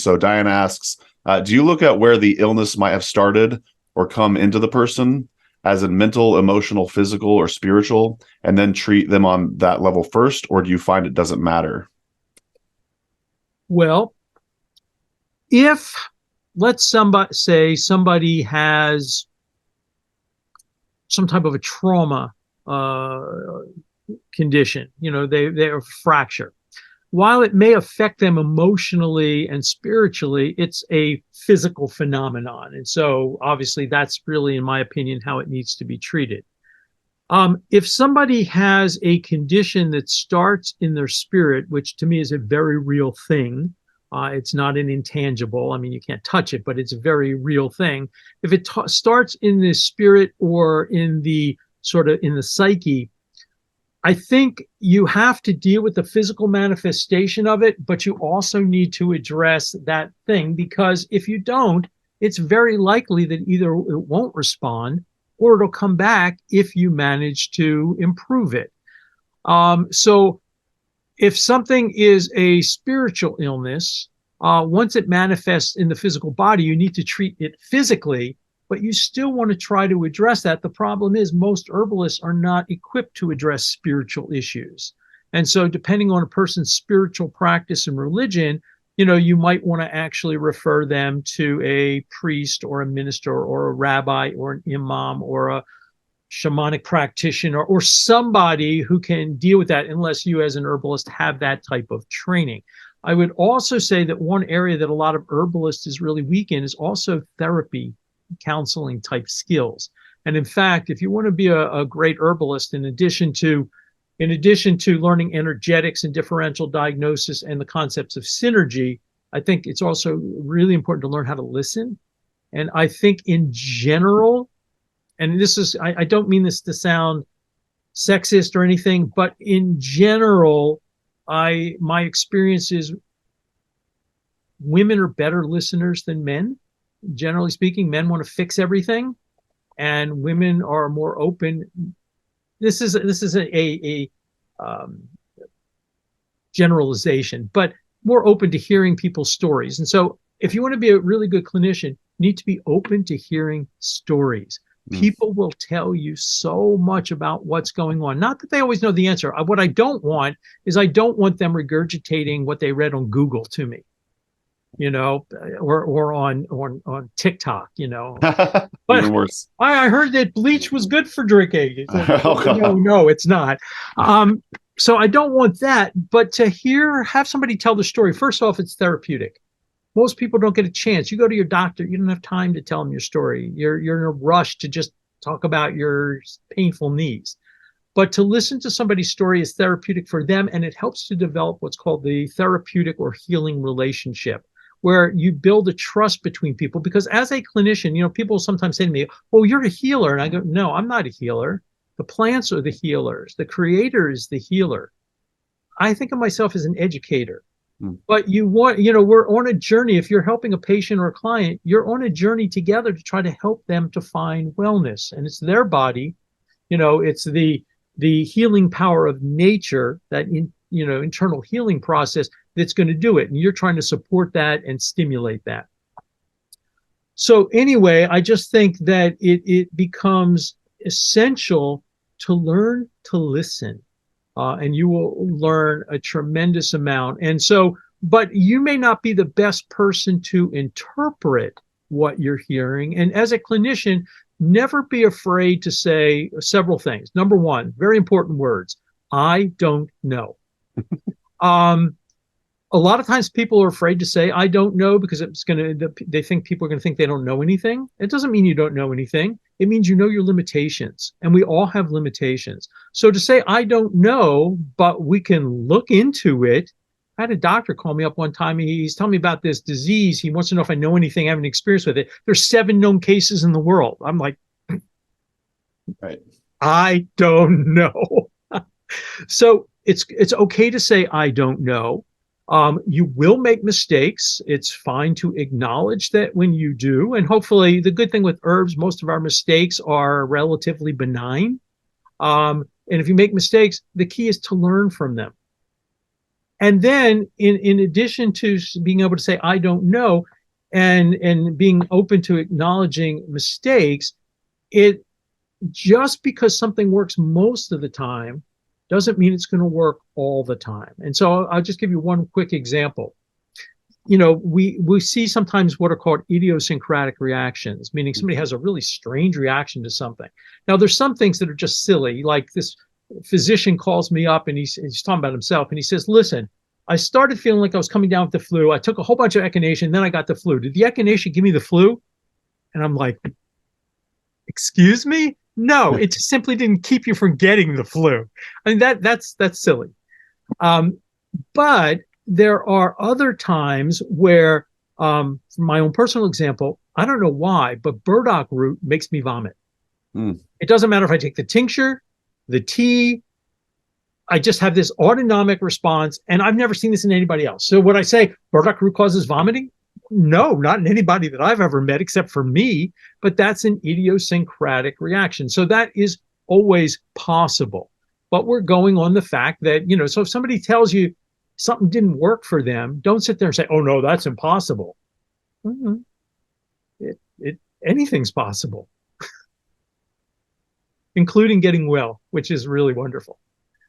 So Diane asks, do you look at where the illness might have started or come into the person, as in mental, emotional, physical, or spiritual, and then treat them on that level first? Or do you find it doesn't matter? Well, if let's say somebody has some type of a trauma uh, condition, they're a fracture. While it may affect them emotionally and spiritually, it's a physical phenomenon. And so obviously that's really, in my opinion, how it needs to be treated. If somebody has a condition that starts in their spirit, which to me is a very real thing, it's not an intangible. I mean, you can't touch it, but it's a very real thing. If it starts in the spirit or in the sort of in the psyche, I think you have to deal with the physical manifestation of it, but you also need to address that thing, because if you don't, it's very likely that either it won't respond or it'll come back if you manage to improve it. So if something is a spiritual illness, once it manifests in the physical body, you need to treat it physically, but you still want to try to address that. The problem is most herbalists are not equipped to address spiritual issues. And so depending on a person's spiritual practice and religion, you might want to actually refer them to a priest or a minister or a rabbi or an imam or a shamanic practitioner or somebody who can deal with that, unless you as an herbalist have that type of training. I would also say that one area that a lot of herbalists is really weak in is also therapy, counseling type skills. And in fact, if you want to be a great herbalist, in addition to learning energetics and differential diagnosis and the concepts of synergy, I think it's also really important to learn how to listen. And I think in general, and I don't mean this to sound sexist or anything, but in general, my experience is women are better listeners than men. Generally speaking, men want to fix everything, and women are more open. This is a generalization, but more open to hearing people's stories. And so if you want to be a really good clinician, you need to be open to hearing stories. People will tell you so much about what's going on. Not that they always know the answer. What I don't want is I don't want them regurgitating what they read on Google to me, or on TikTok, But Even worse. I heard that bleach was good for drinking. Oh, no, it's not. So I don't want that. But to have somebody tell the story, first off, it's therapeutic. Most people don't get a chance. You go to your doctor, you don't have time to tell them your story. You're in a rush to just talk about your painful knees. But to listen to somebody's story is therapeutic for them, and it helps to develop what's called the therapeutic or healing relationship, where you build a trust between people. Because as a clinician, people sometimes say to me, "Oh, you're a healer." And I go, "No, I'm not a healer. The plants are the healers. The creator is the healer." I think of myself as an educator. But we're on a journey. If you're helping a patient or a client, you're on a journey together to try to help them to find wellness. And it's their body, it's the healing power of nature, that internal healing process that's going to do it. And you're trying to support that and stimulate that. So anyway, I just think that it becomes essential to learn to listen. And you will learn a tremendous amount. And so, but you may not be the best person to interpret what you're hearing. And as a clinician, never be afraid to say several things. Number one, very important words: I don't know. A lot of times people are afraid to say I don't know because they think people are going to think they don't know anything. It doesn't mean you don't know anything. It means you know your limitations, and we all have limitations. So to say I don't know, but we can look into it. I had a doctor call me up one time. He's telling me about this disease. He wants to know if I know anything, I have any experience with it. There's 7 known cases in the world. I'm like, right. I don't know. So it's okay to say I don't know. You will make mistakes. It's fine to acknowledge that when you do. And hopefully the good thing with herbs, most of our mistakes are relatively benign. And if you make mistakes, the key is to learn from them. And then in addition to being able to say, I don't know, and being open to acknowledging mistakes, it just because something works most of the time doesn't mean it's going to work all the time. And so I'll just give you one quick example. We see sometimes what are called idiosyncratic reactions, meaning somebody has a really strange reaction to something. Now, there's some things that are just silly, like this physician calls me up and he's talking about himself, and he says, listen, I started feeling like I was coming down with the flu. I took a whole bunch of echinacea, then I got the flu. Did the echinacea give me the flu? And I'm like, excuse me? No, it just simply didn't keep you from getting the flu. I mean, that's silly. But there are other times where, from my own personal example, I don't know why, but burdock root makes me vomit. Mm. It doesn't matter if I take the tincture, the tea, I just have this autonomic response, and I've never seen this in anybody else. So would I say burdock root causes vomiting? No, not in anybody that I've ever met except for me, but that's an idiosyncratic reaction. So that is always possible. But we're going on the fact that, so if somebody tells you something didn't work for them, don't sit there and say, oh, no, that's impossible. Mm-hmm. Anything's possible, including getting well, which is really wonderful.